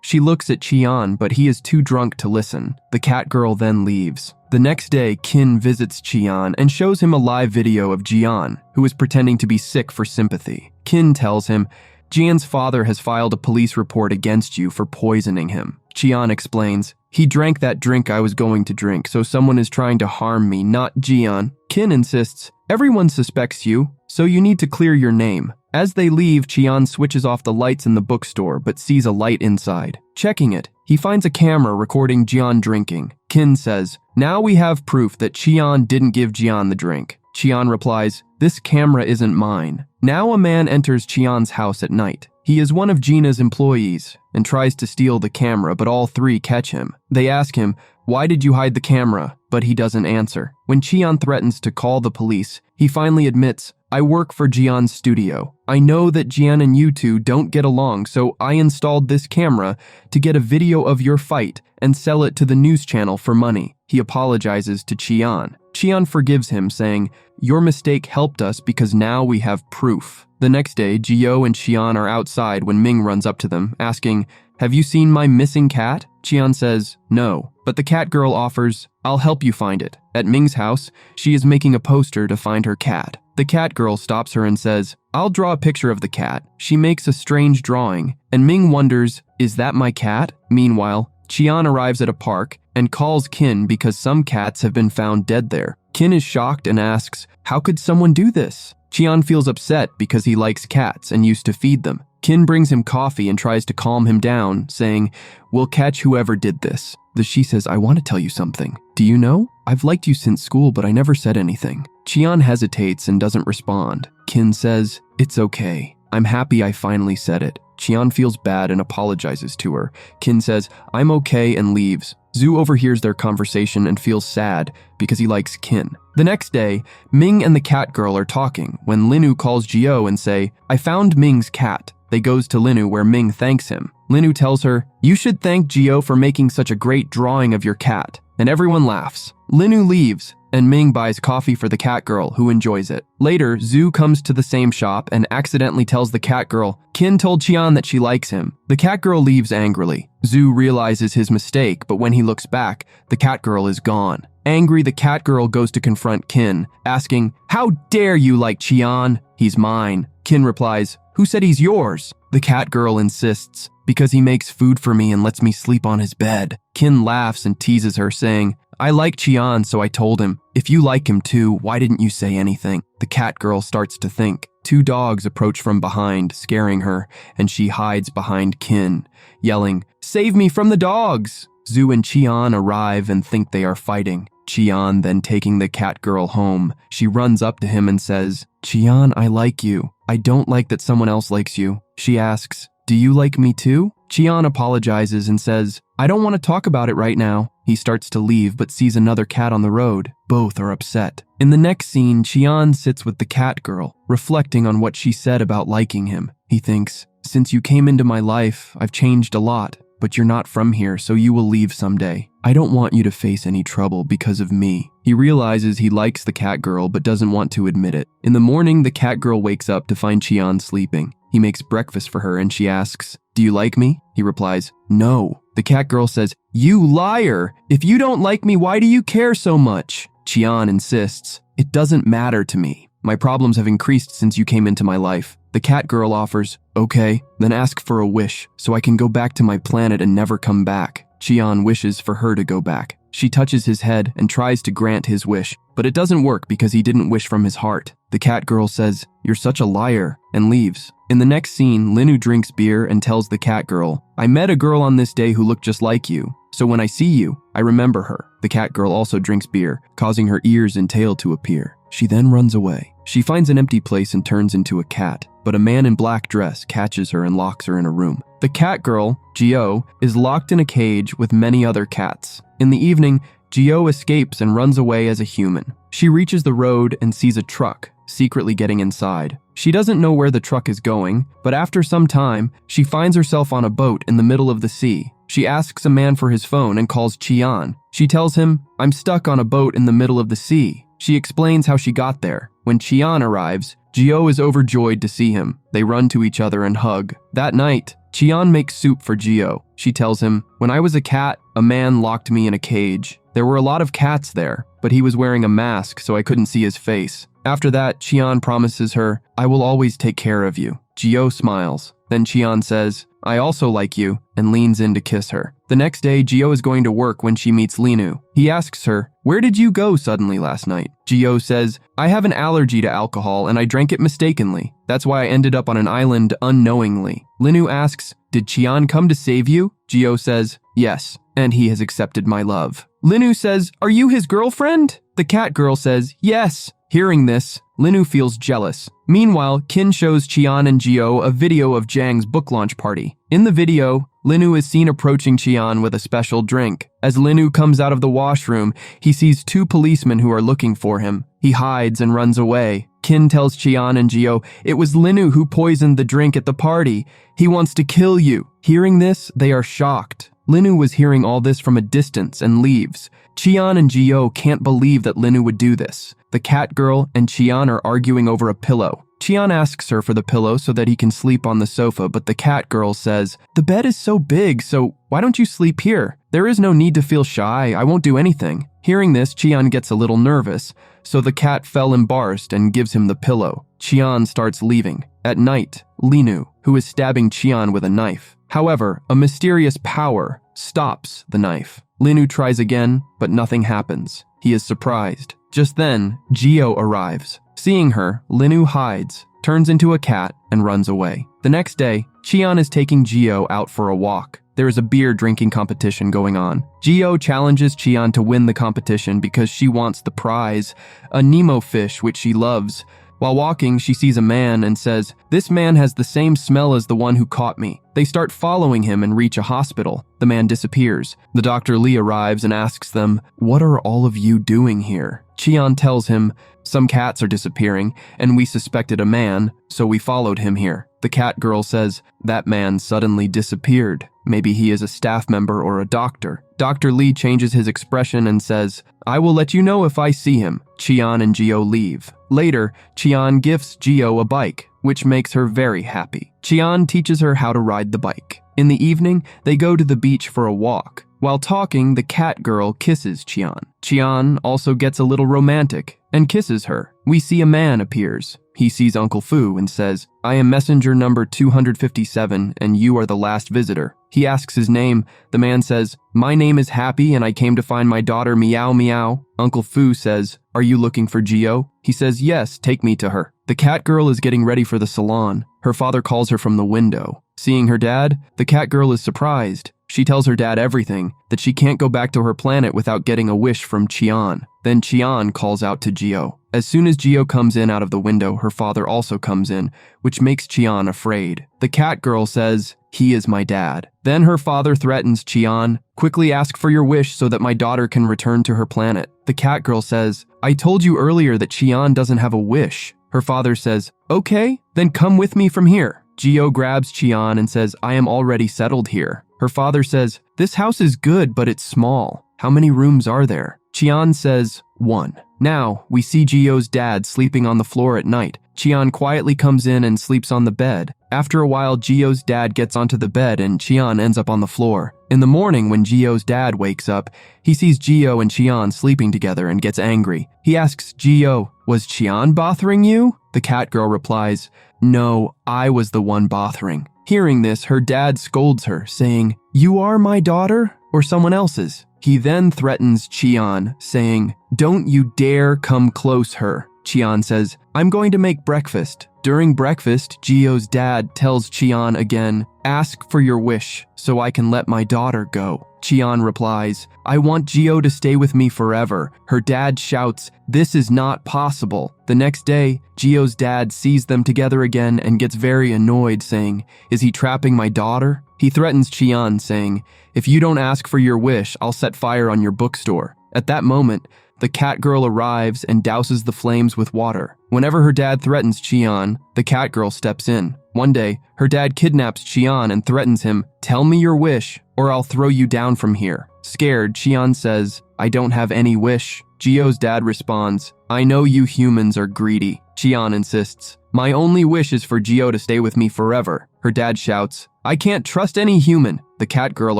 She looks at Qian, but he is too drunk to listen. The cat girl then leaves. The next day, Qin visits Qian and shows him a live video of Jian, who is pretending to be sick for sympathy. Qin tells him, "Jian's father has filed a police report against you for poisoning him." Qian explains, "He drank that drink I was going to drink, so someone is trying to harm me, not Jian." Qin insists, "Everyone suspects you, so you need to clear your name." As they leave, Qian switches off the lights in the bookstore but sees a light inside. Checking it, he finds a camera recording Jian drinking. Qin says, "Now we have proof that Qian didn't give Jian the drink." Qian replies, "This camera isn't mine." Now a man enters Qian's house at night. He is one of Gina's employees and tries to steal the camera, but all three catch him. They ask him, "Why did you hide the camera?" But he doesn't answer. When Qian threatens to call the police, he finally admits, "I work for Jian's studio. I know that Jian and you two don't get along, so I installed this camera to get a video of your fight and sell it to the news channel for money." He apologizes to Qian. Qian forgives him, saying, "Your mistake helped us because now we have proof." The next day, Jio and Qian are outside when Ming runs up to them, asking, "Have you seen my missing cat?" Qian says, "No," but the cat girl offers, "I'll help you find it." At Ming's house, she is making a poster to find her cat. The cat girl stops her and says, "I'll draw a picture of the cat." She makes a strange drawing, and Ming wonders, "Is that my cat?" Meanwhile, Qian arrives at a park and calls Qin because some cats have been found dead there. Qin is shocked and asks, "How could someone do this?" Qian feels upset because he likes cats and used to feed them. Qin brings him coffee and tries to calm him down, saying, "We'll catch whoever did this." She says, "I want to tell you something. Do you know? I've liked you since school, but I never said anything." Qian hesitates and doesn't respond. Qin says, "It's okay. I'm happy I finally said it." Qian feels bad and apologizes to her. Qin says, "I'm okay," and leaves. Zhu overhears their conversation and feels sad because he likes Qin. The next day, Ming and the cat girl are talking when Linu calls Jio and say, "I found Ming's cat." They goes to Linu where Ming thanks him. Linu tells her, "You should thank Jio for making such a great drawing of your cat." And everyone laughs. Linu leaves, and Ming buys coffee for the cat girl, who enjoys it. Later, Zhu comes to the same shop and accidentally tells the cat girl, Qin told Qian that she likes him. The cat girl leaves angrily. Zhu realizes his mistake, but when he looks back, the cat girl is gone. Angry, the cat girl goes to confront Qin, asking, "How dare you like Qian? He's mine." Qin replies, "Who said he's yours?" The cat girl insists, "Because he makes food for me and lets me sleep on his bed." Qin laughs and teases her, saying, "I like Qian, so I told him. If you like him too, why didn't you say anything?" The cat girl starts to think. Two dogs approach from behind, scaring her, and she hides behind Qin, yelling, "Save me from the dogs!" Zhu and Qian arrive and think they are fighting. Qian then taking the cat girl home. She runs up to him and says, "Qian, I like you. I don't like that someone else likes you." She asks, "Do you like me too?" Qian apologizes and says, "I don't want to talk about it right now." He starts to leave but sees another cat on the road. Both are upset. In the next scene, Qian sits with the cat girl, reflecting on what she said about liking him. He thinks, "Since you came into my life, I've changed a lot, but you're not from here, so you will leave someday. I don't want you to face any trouble because of me." He realizes he likes the cat girl but doesn't want to admit it. In the morning, the cat girl wakes up to find Qian sleeping. He makes breakfast for her and she asks, "Do you like me?" He replies, "No." The cat girl says, "You liar! If you don't like me, why do you care so much?" Qian insists, "It doesn't matter to me. My problems have increased since you came into my life." The cat girl offers, "Okay, then ask for a wish so I can go back to my planet and never come back." Qian wishes for her to go back. She touches his head and tries to grant his wish, but it doesn't work because he didn't wish from his heart. The cat girl says, "You're such a liar," and leaves. In the next scene, Linu drinks beer and tells the cat girl, "I met a girl on this day who looked just like you. So when I see you, I remember her." The cat girl also drinks beer, causing her ears and tail to appear. She then runs away. She finds an empty place and turns into a cat, but a man in black dress catches her and locks her in a room. The cat girl, Gio, is locked in a cage with many other cats. In the evening, Gio escapes and runs away as a human. She reaches the road and sees a truck, secretly getting inside. She doesn't know where the truck is going, but after some time, she finds herself on a boat in the middle of the sea. She asks a man for his phone and calls Qian. She tells him, "I'm stuck on a boat in the middle of the sea." She explains how she got there. When Qian arrives, Gio is overjoyed to see him. They run to each other and hug. That night, Qian makes soup for Gio. She tells him, "When I was a cat, a man locked me in a cage. There were a lot of cats there, but he was wearing a mask so I couldn't see his face." After that, Qian promises her, "I will always take care of you." Gio smiles. Then Qian says, "I also like you," and leans in to kiss her. The next day, Gio is going to work when she meets Linu. He asks her, "Where did you go suddenly last night?" Gio says, "I have an allergy to alcohol and I drank it mistakenly. That's why I ended up on an island unknowingly." Linu asks, "Did Qian come to save you?" Gio says, "Yes, and he has accepted my love." Linu says, "Are you his girlfriend?" The cat girl says, "Yes." Hearing this, Linu feels jealous. Meanwhile, Qin shows Qian and Gio a video of Zhang's book launch party. In the video, Linu is seen approaching Qian with a special drink. As Linu comes out of the washroom, he sees two policemen who are looking for him. He hides and runs away. Qin tells Qian and Gio, "It was Linu who poisoned the drink at the party. He wants to kill you." Hearing this, they are shocked. Linu was hearing all this from a distance and leaves. Qian and Gio can't believe that Linu would do this. The cat girl and Qian are arguing over a pillow. Qian asks her for the pillow so that he can sleep on the sofa, but the cat girl says, "The bed is so big, so why don't you sleep here? There is no need to feel shy, I won't do anything." Hearing this, Qian gets a little nervous, so the cat fell embarrassed and gives him the pillow. Qian starts leaving. At night, Linu, who is stabbing Qian with a knife. However, a mysterious power stops the knife. Linu tries again, but nothing happens. He is surprised. Just then, Gio arrives. Seeing her, Linu hides, turns into a cat, and runs away. The next day, Qian is taking Gio out for a walk. There is a beer drinking competition going on. Gio challenges Qian to win the competition because she wants the prize, a Nemo fish which she loves. While walking, she sees a man and says, "This man has the same smell as the one who caught me." They start following him and reach a hospital. The man disappears. The Dr. Lee arrives and asks them, "What are all of you doing here?" Qian tells him, "Some cats are disappearing, and we suspected a man, so we followed him here." The cat girl says, "That man suddenly disappeared. Maybe he is a staff member or a doctor." Dr. Lee changes his expression and says, "I will let you know if I see him." Qian and Gio leave. Later, Qian gifts Gio a bike, which makes her very happy. Qian teaches her how to ride the bike. In the evening, they go to the beach for a walk. While talking, the cat girl kisses Qian. Qian also gets a little romantic and kisses her. We see a man appears. He sees Uncle Fu and says, "I am messenger number 257 and you are the last visitor." He asks his name. The man says, "My name is Happy and I came to find my daughter Meow Meow." Uncle Fu says, "Are you looking for Gio?" He says, "Yes, take me to her." The cat girl is getting ready for the salon. Her father calls her from the window. Seeing her dad, the cat girl is surprised. She tells her dad everything, that she can't go back to her planet without getting a wish from Qian. Then Qian calls out to Gio. As soon as Gio comes in out of the window, her father also comes in, which makes Qian afraid. The cat girl says, "He is my dad." Then her father threatens Qian, "Quickly ask for your wish so that my daughter can return to her planet." The cat girl says, "I told you earlier that Qian doesn't have a wish." Her father says, "Okay, then come with me from here." Gio grabs Qian and says, "I am already settled here." Her father says, "This house is good, but it's small. How many rooms are there?" Qian says, "1. Now, we see Gio's dad sleeping on the floor at night. Qian quietly comes in and sleeps on the bed. After a while, Gio's dad gets onto the bed and Qian ends up on the floor. In the morning, when Gio's dad wakes up, he sees Gio and Qian sleeping together and gets angry. He asks Gio, "Was Qian bothering you?" The cat girl replies, "No, I was the one bothering." Hearing this, her dad scolds her, saying, "You are my daughter or someone else's?" He then threatens Qian, saying, "Don't you dare come close her." Qian says, "I'm going to make breakfast." During breakfast, Gio's dad tells Qian again, "Ask for your wish so I can let my daughter go." Qian replies, "I want Gio to stay with me forever." Her dad shouts, "This is not possible." The next day, Gio's dad sees them together again and gets very annoyed, saying, "Is he trapping my daughter?" He threatens Qian, saying, "If you don't ask for your wish, I'll set fire on your bookstore." At that moment, the cat girl arrives and douses the flames with water. Whenever her dad threatens Qian, the cat girl steps in. One day, her dad kidnaps Qian and threatens him, "Tell me your wish, or I'll throw you down from here." Scared, Qian says, "I don't have any wish." Gio's dad responds, "I know you humans are greedy." Qian insists, "My only wish is for Gio to stay with me forever." Her dad shouts, "I can't trust any human." The cat girl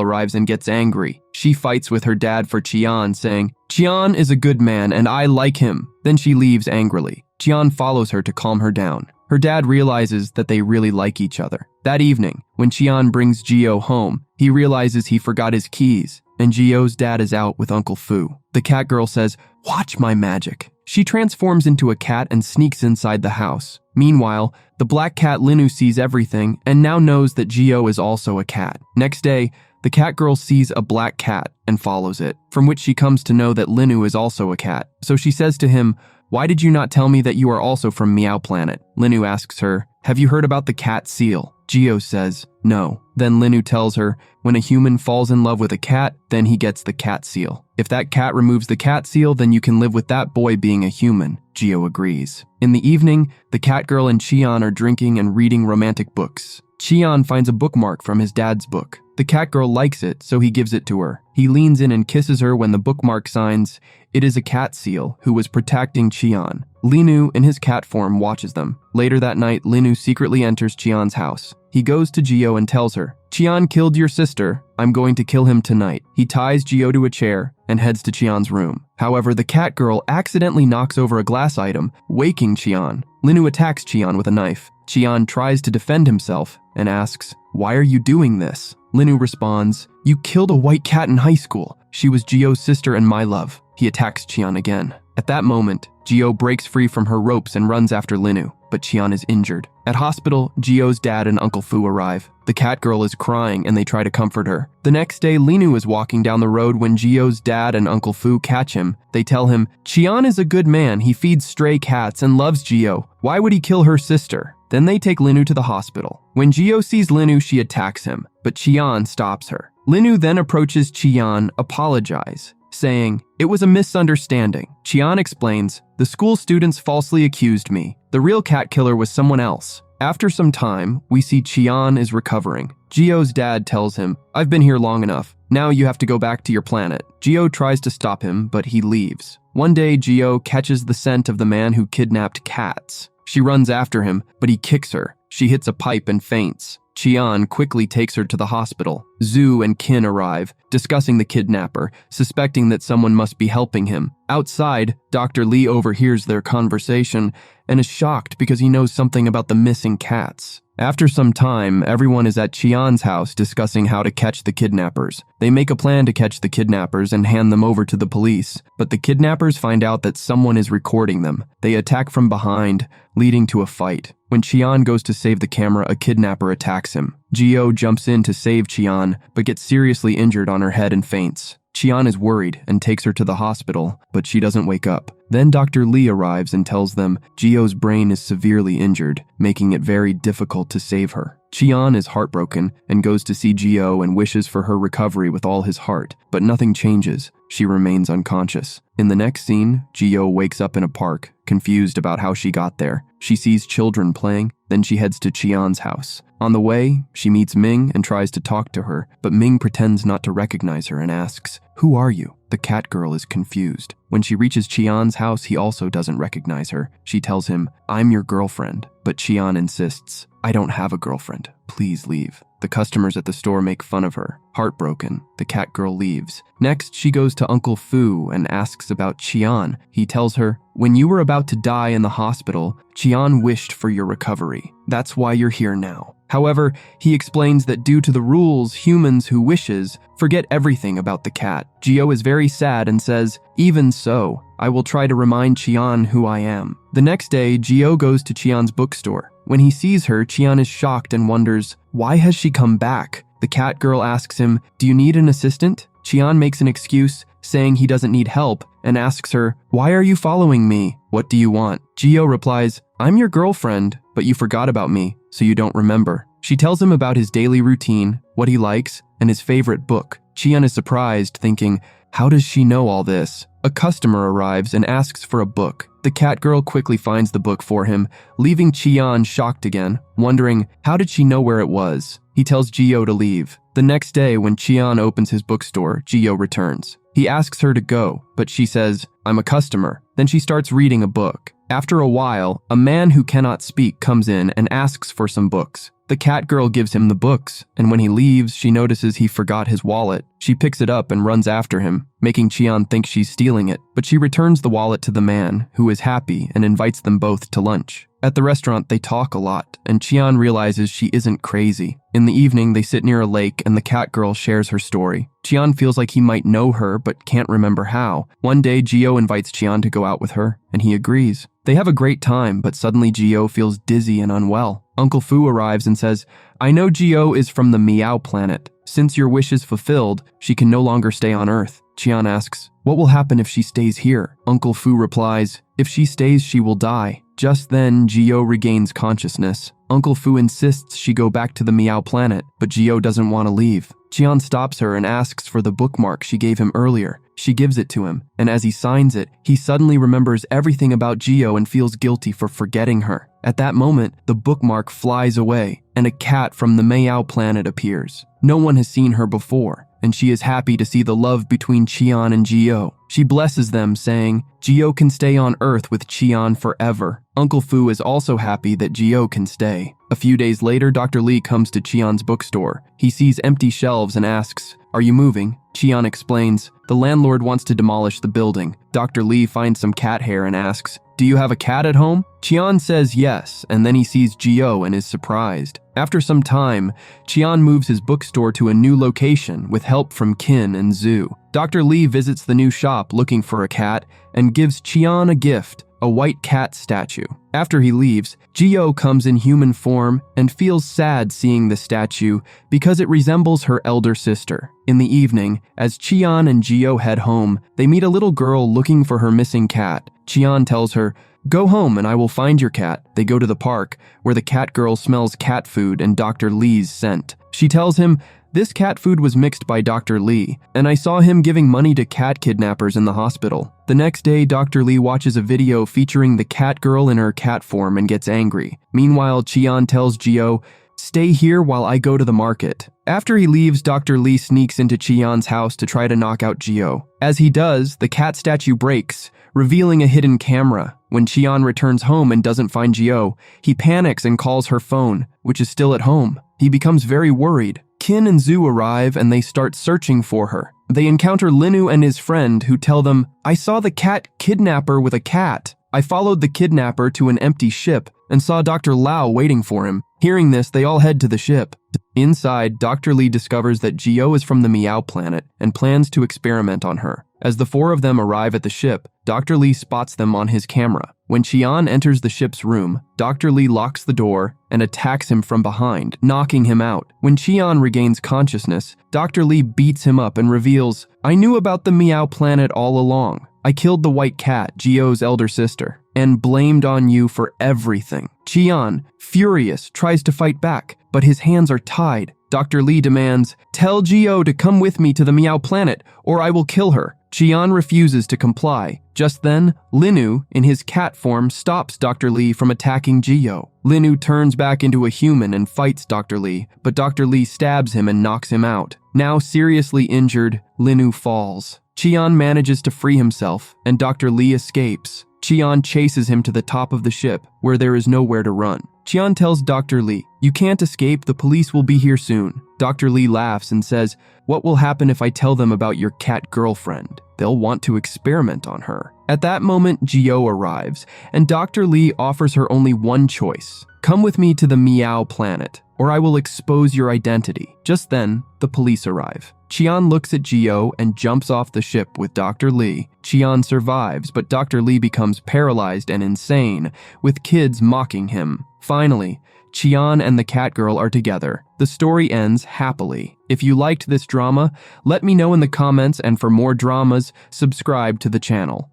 arrives and gets angry. She fights with her dad for Qian, saying, "Qian is a good man and I like him." Then she leaves angrily. Qian follows her to calm her down. Her dad realizes that they really like each other. That evening, when Qian brings Gio home, he realizes he forgot his keys, and Gio's dad is out with Uncle Fu. The cat girl says, "Watch my magic." She transforms into a cat and sneaks inside the house. Meanwhile, the black cat Linu sees everything and now knows that Gio is also a cat. Next day, the cat girl sees a black cat and follows it, from which she comes to know that Linu is also a cat. So she says to him, "Why did you not tell me that you are also from Meow Planet?" Linu asks her, "Have you heard about the cat seal?" Gio says, "No." Then Linu tells her, when a human falls in love with a cat, then he gets the cat seal. If that cat removes the cat seal, then you can live with that boy being a human. Gio agrees. In the evening, the cat girl and Qian are drinking and reading romantic books. Qian finds a bookmark from his dad's book. The cat girl likes it, so he gives it to her. He leans in and kisses her when the bookmark signs, "It is a cat seal who was protecting Qian." Linu, in his cat form, watches them. Later that night, Linu secretly enters Qian's house. He goes to Gio and tells her, "Qian killed your sister. I'm going to kill him tonight." He ties Gio to a chair and heads to Qian's room. However, the cat girl accidentally knocks over a glass item, waking Qian. Linu attacks Qian with a knife. Qian tries to defend himself and asks, "Why are you doing this?" Linu responds, "You killed a white cat in high school. She was Gio's sister and my love." He attacks Qian again. At that moment, Gio breaks free from her ropes and runs after Linu, but Qian is injured. At hospital, Gio's dad and Uncle Fu arrive. The cat girl is crying and they try to comfort her. The next day, Linu is walking down the road when Gio's dad and Uncle Fu catch him. They tell him, "Qian is a good man. He feeds stray cats and loves Gio. Why would he kill her sister?" Then they take Linu to the hospital. When Gio sees Linu, she attacks him, but Qian stops her. Linu then approaches Qian, apologize, saying, "It was a misunderstanding." Qian explains, "The school students falsely accused me. The real cat killer was someone else." After some time, we see Qian is recovering. Gio's dad tells him, "I've been here long enough. Now you have to go back to your planet." Gio tries to stop him, but he leaves. One day, Gio catches the scent of the man who kidnapped cats. She runs after him, but he kicks her. She hits a pipe and faints. Qian quickly takes her to the hospital. Zhu and Qin arrive, discussing the kidnapper, suspecting that someone must be helping him. Outside, Dr. Li overhears their conversation and is shocked because he knows something about the missing cats. After some time, everyone is at Qian's house discussing how to catch the kidnappers. They make a plan to catch the kidnappers and hand them over to the police, but the kidnappers find out that someone is recording them. They attack from behind, leading to a fight. When Qian goes to save the camera, a kidnapper attacks him. Gio jumps in to save Qian, but gets seriously injured on her head and faints. Qian is worried and takes her to the hospital, but she doesn't wake up. Then Dr. Li arrives and tells them Gio's brain is severely injured, making it very difficult to save her. Qian is heartbroken and goes to see Gio and wishes for her recovery with all his heart, but nothing changes. She remains unconscious. In the next scene, Gio wakes up in a park, confused about how she got there. She sees children playing, then she heads to Qian's house. On the way, she meets Ming and tries to talk to her, but Ming pretends not to recognize her and asks, "Who are you?" The cat girl is confused. When she reaches Qian's house, he also doesn't recognize her. She tells him, "I'm your girlfriend," but Qian insists, "I don't have a girlfriend. Please leave." The customers at the store make fun of her. Heartbroken, the cat girl leaves. Next, she goes to Uncle Fu and asks about Qian. He tells her, "When you were about to die in the hospital, Qian wished for your recovery. That's why you're here now." However, he explains that due to the rules, humans who wishes forget everything about the cat. Gio is very sad and says, "Even so, I will try to remind Qian who I am." The next day, Gio goes to Qian's bookstore. When he sees her, Qian is shocked and wonders, why has she come back? The cat girl asks him, "Do you need an assistant?" Qian makes an excuse, saying he doesn't need help, and asks her, "Why are you following me? What do you want?" Gio replies, "I'm your girlfriend, but you forgot about me, so you don't remember." She tells him about his daily routine, what he likes, and his favorite book. Qian is surprised, thinking, how does she know all this? A customer arrives and asks for a book. The cat girl quickly finds the book for him, leaving Qian shocked again, wondering, how did she know where it was? He tells Gio to leave. The next day, when Qian opens his bookstore, Gio returns. He asks her to go, but she says, "I'm a customer." Then she starts reading a book. After a while, a man who cannot speak comes in and asks for some books. The cat girl gives him the books, and when he leaves, she notices he forgot his wallet. She picks it up and runs after him, making Qian think she's stealing it, but she returns the wallet to the man, who is happy and invites them both to lunch. At the restaurant, they talk a lot, and Qian realizes she isn't crazy. In the evening, they sit near a lake and the cat girl shares her story. Qian feels like he might know her, but can't remember how. One day, Gio invites Qian to go out with her, and he agrees. They have a great time, but suddenly Gio feels dizzy and unwell. Uncle Fu arrives and says, "I know Gio is from the Meow planet. Since your wish is fulfilled, she can no longer stay on Earth." Qian asks, "What will happen if she stays here?" Uncle Fu replies, "If she stays, she will die." Just then, Gio regains consciousness. Uncle Fu insists she go back to the Meow planet, but Gio doesn't want to leave. Qian stops her and asks for the bookmark she gave him earlier. She gives it to him, and as he signs it, he suddenly remembers everything about Gio and feels guilty for forgetting her. At that moment, the bookmark flies away, and a cat from the Meow planet appears. No one has seen her before, and she is happy to see the love between Qian and Gio. She blesses them, saying, Gio can stay on Earth with Qian forever. Uncle Fu is also happy that Gio can stay. A few days later, Dr. Li comes to Qian's bookstore. He sees empty shelves and asks, "Are you moving?" Qian explains, "The landlord wants to demolish the building." Dr. Li finds some cat hair and asks, "Do you have a cat at home?" Qian says yes, and then he sees Gio and is surprised. After some time, Qian moves his bookstore to a new location with help from Qin and Zhu. Dr. Li visits the new shop looking for a cat and gives Qian a gift, a white cat statue. After he leaves, Gio comes in human form and feels sad seeing the statue because it resembles her elder sister. In the evening, as Qian and Gio head home, they meet a little girl looking for her missing cat. Qian tells her, "Go home and I will find your cat." They go to the park, where the cat girl smells cat food and Dr. Li's scent. She tells him, "This cat food was mixed by Dr. Li, and I saw him giving money to cat kidnappers in the hospital." The next day, Dr. Li watches a video featuring the cat girl in her cat form and gets angry. Meanwhile, Qian tells Gio, "Stay here while I go to the market." After he leaves, Dr. Li sneaks into Qian's house to try to knock out Gio. As he does, the cat statue breaks, revealing a hidden camera. When Qian returns home and doesn't find Gio, he panics and calls her phone, which is still at home. He becomes very worried. Qin and Zhu arrive and they start searching for her. They encounter Linu and his friend who tell them, "I saw the cat kidnapper with a cat. I followed the kidnapper to an empty ship and saw Dr. Lao waiting for him." Hearing this, they all head to the ship. Inside, Dr. Li discovers that Gio is from the Meow planet and plans to experiment on her. As the four of them arrive at the ship, Dr. Li spots them on his camera. When Qian enters the ship's room, Dr. Li locks the door and attacks him from behind, knocking him out. When Qian regains consciousness, Dr. Li beats him up and reveals, "I knew about the Meow planet all along. I killed the white cat, Gio's elder sister, and blamed on you for everything." Qian, furious, tries to fight back, but his hands are tied. Dr. Li demands, "Tell Gio to come with me to the Meow planet, or I will kill her." Qian refuses to comply. Just then, Linu, in his cat form, stops Dr. Li from attacking Gio. Linu turns back into a human and fights Dr. Li, but Dr. Li stabs him and knocks him out. Now seriously injured, Linu falls. Qian manages to free himself, and Dr. Li escapes. Qian chases him to the top of the ship, where there is nowhere to run. Qian tells Dr. Lee, "You can't escape, the police will be here soon." Dr. Lee laughs and says, "What will happen if I tell them about your cat girlfriend? They'll want to experiment on her." At that moment, Gio arrives, and Dr. Lee offers her only one choice. "Come with me to the Meow planet, or I will expose your identity." Just then, the police arrive. Qian looks at Gio and jumps off the ship with Dr. Lee. Qian survives, but Dr. Lee becomes paralyzed and insane, with kids mocking him. Finally, Qian and the cat girl are together. The story ends happily. If you liked this drama, let me know in the comments, and for more dramas, subscribe to the channel.